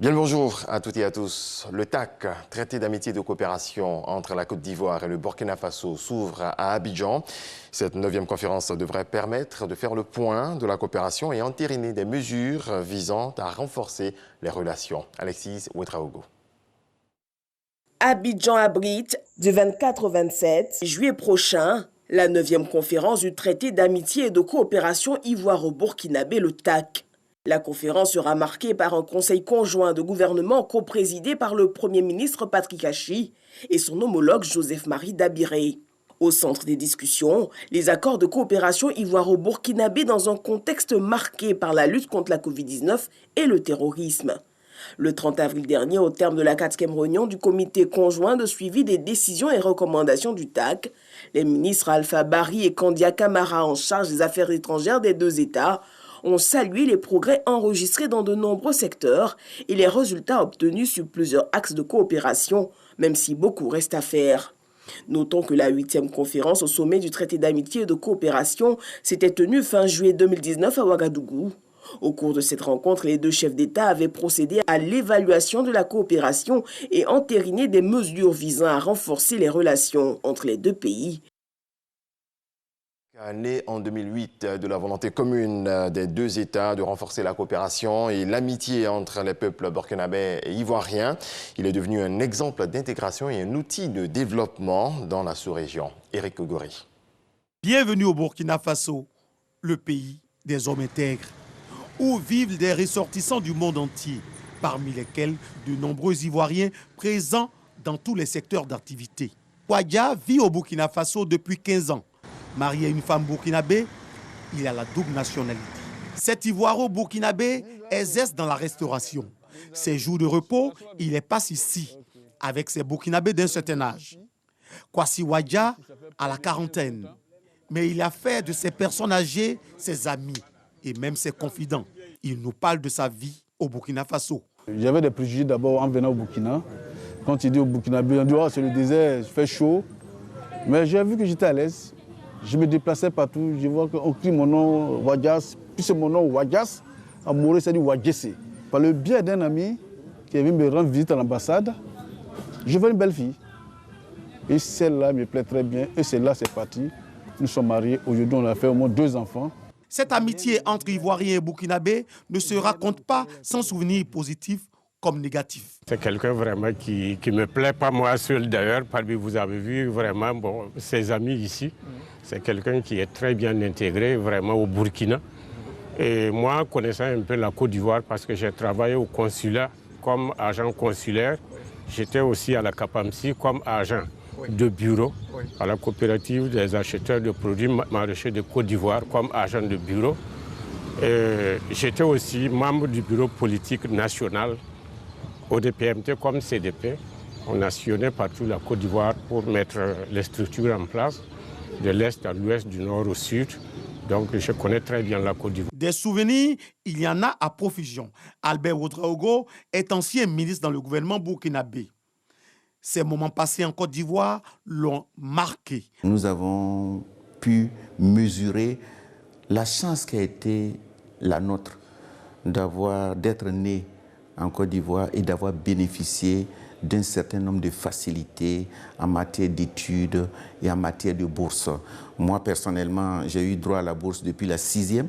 Bien le bonjour à toutes et à tous. Le TAC, traité d'amitié et de coopération entre la Côte d'Ivoire et le Burkina Faso, s'ouvre à Abidjan. Cette 9e conférence devrait permettre de faire le point de la coopération et entériner des mesures visant à renforcer les relations. Alexis Ouedraogo. Abidjan abrite du 24 au 27 juillet prochain la 9e conférence du traité d'amitié et de coopération ivoiro-burkinabé, le TAC. La conférence sera marquée par un conseil conjoint de gouvernement coprésidé par le Premier ministre Patrick Hachi et son homologue Joseph-Marie Dabiré. Au centre des discussions, les accords de coopération ivoiro-burkinabé dans un contexte marqué par la lutte contre la Covid-19 et le terrorisme. Le 30 avril dernier, au terme de la 4e réunion du comité conjoint de suivi des décisions et recommandations du TAC, les ministres Alpha Barry et Kandia Camara en charge des affaires étrangères des deux États ont salué les progrès enregistrés dans de nombreux secteurs et les résultats obtenus sur plusieurs axes de coopération, même si beaucoup reste à faire. Notons que la 8e conférence au sommet du traité d'amitié et de coopération s'était tenue fin juillet 2019 à Ouagadougou. Au cours de cette rencontre, les deux chefs d'État avaient procédé à l'évaluation de la coopération et entériné des mesures visant à renforcer les relations entre les deux pays. Né en 2008 de la volonté commune des deux États de renforcer la coopération et l'amitié entre les peuples burkinabés et ivoiriens, il est devenu un exemple d'intégration et un outil de développement dans la sous-région. Éric Ogori. Bienvenue au Burkina Faso, le pays des hommes intègres, où vivent des ressortissants du monde entier, parmi lesquels de nombreux Ivoiriens présents dans tous les secteurs d'activité. Ouadja vit au Burkina Faso depuis 15 ans. Marié à une femme burkinabé, il a la double nationalité. Cet Ivoiro-burkinabé exerce dans la restauration. Ses jours de repos, il les passe ici, avec ses burkinabés d'un certain âge. Kwasi Ouadja a la quarantaine, mais il a fait de ces personnes âgées ses amis et même ses confidents. Il nous parle de sa vie au Burkina Faso. J'avais des préjugés d'abord en venant au Burkina. Quand il dit au Burkinabé, on dit oh, c'est le désert, il fait chaud. Mais j'ai vu que j'étais à l'aise. Je me déplaçais partout, je vois qu'on crie mon nom Ouadjas, puis c'est mon nom Ouadjas, à Moré, ça dit Ouadjessé. Par le biais d'un ami qui est venu me rendre visite à l'ambassade, je vois une belle fille. Et celle-là me plaît très bien, et celle-là c'est parti. Nous sommes mariés, aujourd'hui on a fait au moins 2 enfants. Cette amitié entre Ivoiriens et Burkinabés ne se raconte pas sans souvenirs positifs comme négatifs. C'est quelqu'un vraiment qui me plaît, pas moi seul d'ailleurs, parmi vous avez vu vraiment ses amis ici. C'est quelqu'un qui est très bien intégré vraiment au Burkina. Et moi, connaissant un peu la Côte d'Ivoire, parce que j'ai travaillé au consulat comme agent consulaire, j'étais aussi à la Capamsi comme agent de bureau, à la coopérative des acheteurs de produits maraîchers de Côte d'Ivoire comme agent de bureau. J'étais aussi membre du bureau politique national ODPMT comme CDP. On a sillonné partout la Côte d'Ivoire pour mettre les structures en place, de l'Est à l'Ouest, du Nord au Sud. Donc je connais très bien la Côte d'Ivoire. Des souvenirs, il y en a à profusion. Albert Ouedraogo est ancien ministre dans le gouvernement burkinabé. Ces moments passés en Côte d'Ivoire l'ont marqué. Nous avons pu mesurer la chance qui a été la nôtre d'être né en Côte d'Ivoire et d'avoir bénéficié d'un certain nombre de facilités en matière d'études et en matière de bourse. Moi, personnellement, j'ai eu droit à la bourse depuis la 6e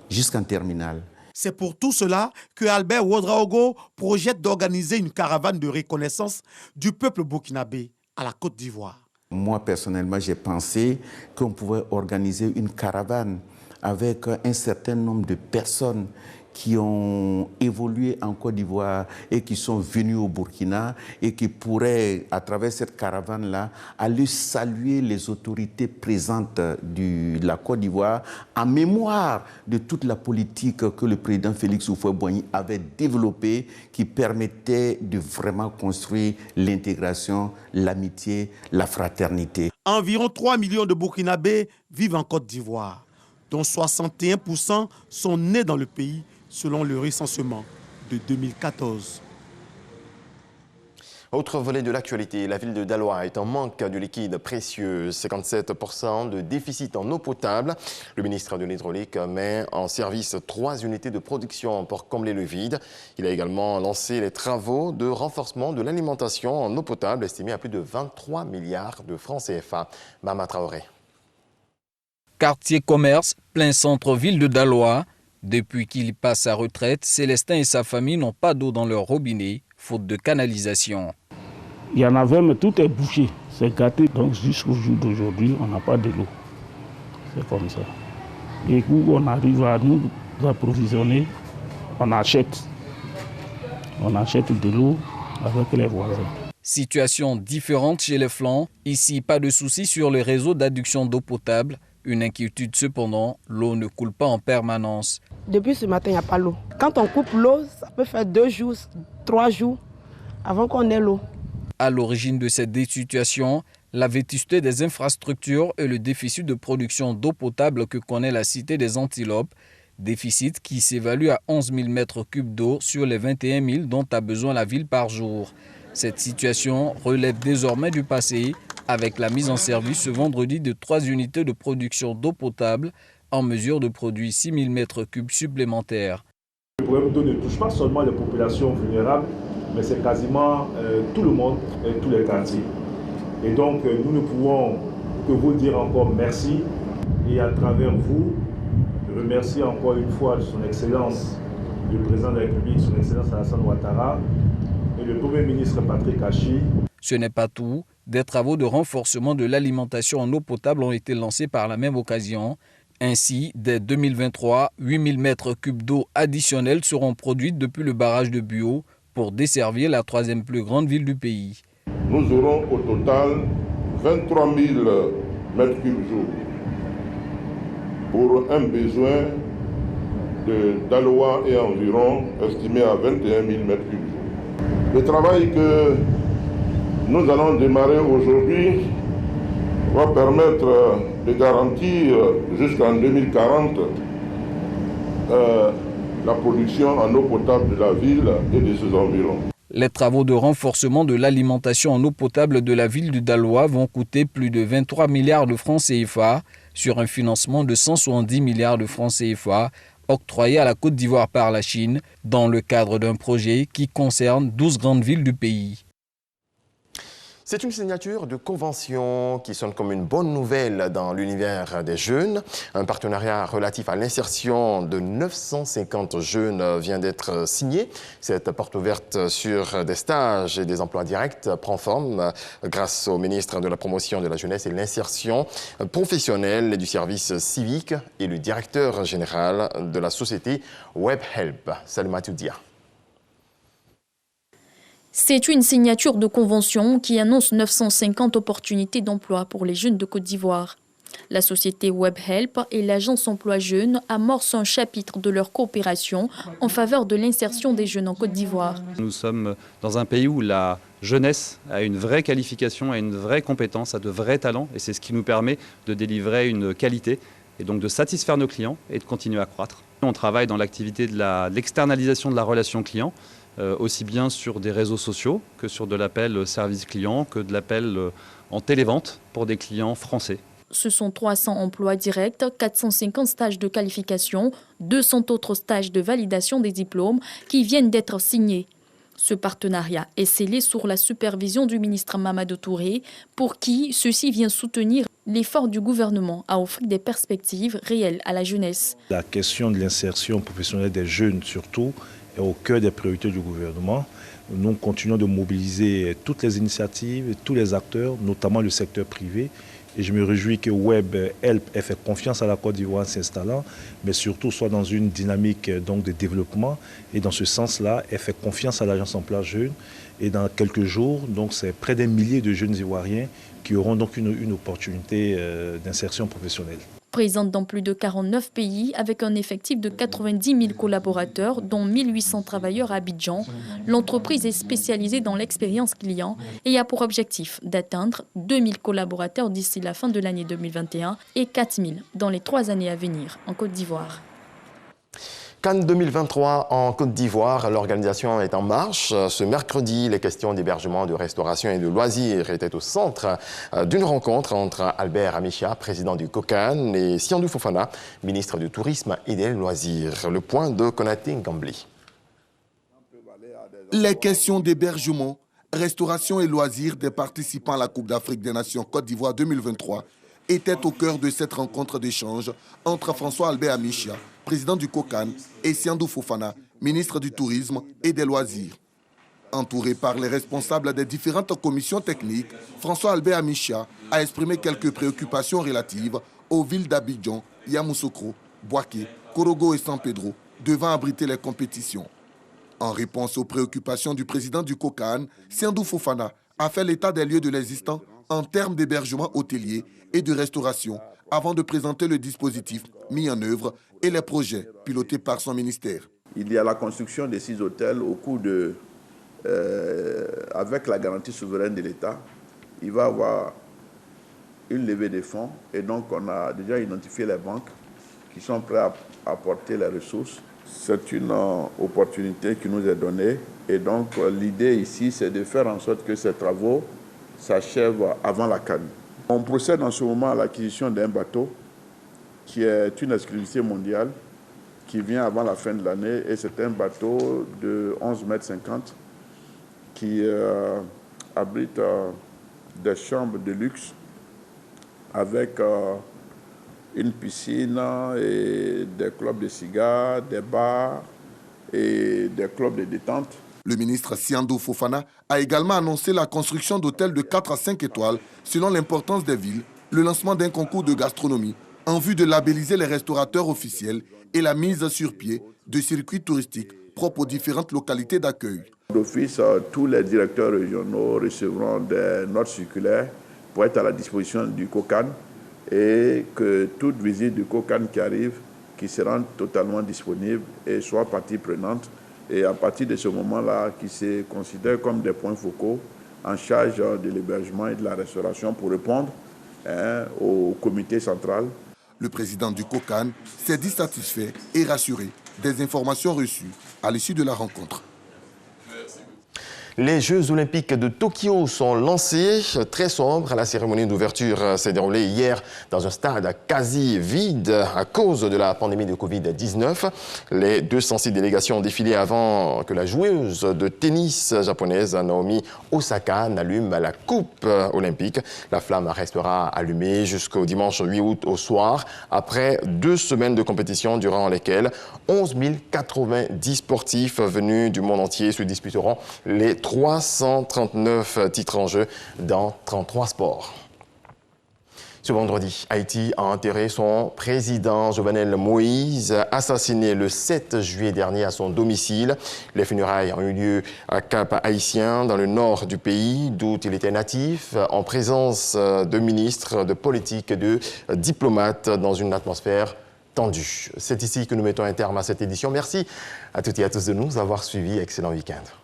jusqu'en terminale. C'est pour tout cela que Albert Ouedraogo projette d'organiser une caravane de reconnaissance du peuple burkinabé à la Côte d'Ivoire. Moi, personnellement, j'ai pensé qu'on pouvait organiser une caravane avec un certain nombre de personnes qui ont évolué en Côte d'Ivoire et qui sont venus au Burkina et qui pourraient, à travers cette caravane-là, aller saluer les autorités présentes de la Côte d'Ivoire en mémoire de toute la politique que le président Félix Houphouët-Boigny avait développée qui permettait de vraiment construire l'intégration, l'amitié, la fraternité. Environ 3 millions de Burkinabés vivent en Côte d'Ivoire, dont 61% sont nés dans le pays selon le recensement de 2014. Autre volet de l'actualité, la ville de Daloa est en manque de liquide précieux, 57% de déficit en eau potable. Le ministre de l'Hydraulique met en service 3 unités de production pour combler le vide. Il a également lancé les travaux de renforcement de l'alimentation en eau potable estimés à plus de 23 milliards de francs CFA. Mama Traoré. Quartier commerce, plein centre-ville de Daloa. Depuis qu'il passe sa retraite, Célestin et sa famille n'ont pas d'eau dans leur robinet, faute de canalisation. Il y en avait, mais tout est bouché. C'est gâté. Donc jusqu'au jour d'aujourd'hui, on n'a pas de l'eau. C'est comme ça. Et où on arrive à nous approvisionner, on achète. On achète de l'eau avec les voisins. Situation différente chez les Flancs. Ici, pas de soucis sur le réseau d'adduction d'eau potable. Une inquiétude cependant, l'eau ne coule pas en permanence. Depuis ce matin, il n'y a pas l'eau. Quand on coupe l'eau, ça peut faire 2 jours, 3 jours avant qu'on ait l'eau. À l'origine de cette situation, la vétusté des infrastructures et le déficit de production d'eau potable que connaît la cité des Antilopes. Déficit qui s'évalue à 11 000 mètres cubes d'eau sur les 21 000 dont a besoin la ville par jour. Cette situation relève désormais du passé avec la mise en service ce vendredi de 3 unités de production d'eau potable en mesure de produire 6 000 mètres cubes supplémentaires. Le problème d'eau ne touche pas seulement les populations vulnérables, mais c'est quasiment tout le monde et tous les quartiers. Et donc nous ne pouvons que vous dire encore merci et à travers vous, remercier encore une fois son Excellence, le Président de la République, son Excellence Alassane Ouattara et le Premier ministre Patrick Hachi. Ce n'est pas tout. Des travaux de renforcement de l'alimentation en eau potable ont été lancés par la même occasion. Ainsi, dès 2023, 8 000 mètres cubes d'eau additionnels seront produits depuis le barrage de Buo pour desservir la 3e plus grande ville du pays. Nous aurons au total 23 000 mètres cubes jour pour un besoin de Daloa et environ estimé à 21 000 mètres cubes jour. Le travail que nous allons démarrer aujourd'hui va permettre de garantir jusqu'en 2040 la production en eau potable de la ville et de ses environs. Les travaux de renforcement de l'alimentation en eau potable de la ville de Daloa vont coûter plus de 23 milliards de francs CFA sur un financement de 170 milliards de francs CFA octroyé à la Côte d'Ivoire par la Chine dans le cadre d'un projet qui concerne 12 grandes villes du pays. C'est une signature de convention qui sonne comme une bonne nouvelle dans l'univers des jeunes. Un partenariat relatif à l'insertion de 950 jeunes vient d'être signé. Cette porte ouverte sur des stages et des emplois directs prend forme grâce au ministre de la Promotion de la Jeunesse et de l'Insertion professionnelle et du service civique et le directeur général de la société WebHelp. Salmatou Dia. C'est une signature de convention qui annonce 950 opportunités d'emploi pour les jeunes de Côte d'Ivoire. La société WebHelp et l'agence Emploi Jeunes amorcent un chapitre de leur coopération en faveur de l'insertion des jeunes en Côte d'Ivoire. Nous sommes dans un pays où la jeunesse a une vraie qualification, a une vraie compétence, a de vrais talents et c'est ce qui nous permet de délivrer une qualité et donc de satisfaire nos clients et de continuer à croître. On travaille dans l'activité de l'externalisation de la relation client, aussi bien sur des réseaux sociaux que sur de l'appel service client, que de l'appel en télévente pour des clients français. Ce sont 300 emplois directs, 450 stages de qualification, 200 autres stages de validation des diplômes qui viennent d'être signés. Ce partenariat est scellé sous la supervision du ministre Mamadou Touré, pour qui ceci vient soutenir l'effort du gouvernement à offrir des perspectives réelles à la jeunesse. La question de l'insertion professionnelle des jeunes surtout est au cœur des priorités du gouvernement. Nous continuons de mobiliser toutes les initiatives, tous les acteurs, notamment le secteur privé. Et je me réjouis que WebHelp ait fait confiance à la Côte d'Ivoire en s'installant, mais surtout soit dans une dynamique donc, de développement. Et dans ce sens-là, ait fait confiance à l'agence Emploi Jeunes. Et dans quelques jours, donc c'est près d'un millier de jeunes Ivoiriens qui auront donc une opportunité d'insertion professionnelle. Présente dans plus de 49 pays avec un effectif de 90 000 collaborateurs, dont 1 800 travailleurs à Abidjan, l'entreprise est spécialisée dans l'expérience client et a pour objectif d'atteindre 2 000 collaborateurs d'ici la fin de l'année 2021 et 4 000 dans les 3 années à venir en Côte d'Ivoire. Cannes 2023 en Côte d'Ivoire, l'organisation est en marche. Ce mercredi, les questions d'hébergement, de restauration et de loisirs étaient au centre d'une rencontre entre Albert Amicha, président du COCAN, et Siandou Fofana, ministre du Tourisme et des Loisirs. Le point de Konaté Ngambli. Les questions d'hébergement, restauration et loisirs des participants à la Coupe d'Afrique des Nations Côte d'Ivoire 2023 étaient au cœur de cette rencontre d'échange entre François Albert Amicha, président du COCAN, et Siandou Fofana, ministre du Tourisme et des Loisirs. Entouré par les responsables des différentes commissions techniques, François Albert Amicha a exprimé quelques préoccupations relatives aux villes d'Abidjan, Yamoussoukro, Bouaké, Korogo et San Pedro, devant abriter les compétitions. En réponse aux préoccupations du président du COCAN, Siandou Fofana a fait l'état des lieux de l'existant en termes d'hébergement hôtelier et de restauration avant de présenter le dispositif mis en œuvre et les projets pilotés par son ministère. Il y a la construction de 6 hôtels au cours de... avec la garantie souveraine de l'État, il va y avoir une levée de fonds et donc on a déjà identifié les banques qui sont prêtes à apporter les ressources. C'est une opportunité qui nous est donnée et donc l'idée ici c'est de faire en sorte que ces travaux s'achèvent avant la Cannes. On procède en ce moment à l'acquisition d'un bateau qui est une exclusivité mondiale qui vient avant la fin de l'année et c'est un bateau de 11,50 mètres qui abrite des chambres de luxe avec une piscine et des clubs de cigares, des bars et des clubs de détente. Le ministre Siandou Fofana a également annoncé la construction d'hôtels de 4 à 5 étoiles selon l'importance des villes, le lancement d'un concours de gastronomie en vue de labelliser les restaurateurs officiels et la mise sur pied de circuits touristiques propres aux différentes localités d'accueil. D'office, tous les directeurs régionaux recevront des notes circulaires pour être à la disposition du COCAN et que toute visite du COCAN qui arrive, qui sera totalement disponible et soit partie prenante. Et à partir de ce moment-là, qui se considèrent comme des points focaux en charge de l'hébergement et de la restauration pour répondre au comité central. Le président du COCAN s'est dit satisfait et rassuré des informations reçues à l'issue de la rencontre. Les Jeux Olympiques de Tokyo sont lancés. Très sombre, la cérémonie d'ouverture s'est déroulée hier dans un stade quasi vide à cause de la pandémie de Covid-19. Les 206 délégations ont défilé avant que la joueuse de tennis japonaise Naomi Osaka n'allume la coupe olympique. La flamme restera allumée jusqu'au dimanche 8 août au soir, après 2 semaines de compétition durant lesquelles 11 090 sportifs venus du monde entier se disputeront les 339 titres en jeu dans 33 sports. Ce vendredi, Haïti a enterré son président Jovenel Moïse, assassiné le 7 juillet dernier à son domicile. Les funérailles ont eu lieu à Cap-Haïtien, dans le nord du pays, d'où il était natif, en présence de ministres, de politiques et de diplomates, dans une atmosphère tendue. C'est ici que nous mettons un terme à cette édition. Merci à toutes et à tous de nous avoir suivis. Excellent week-end.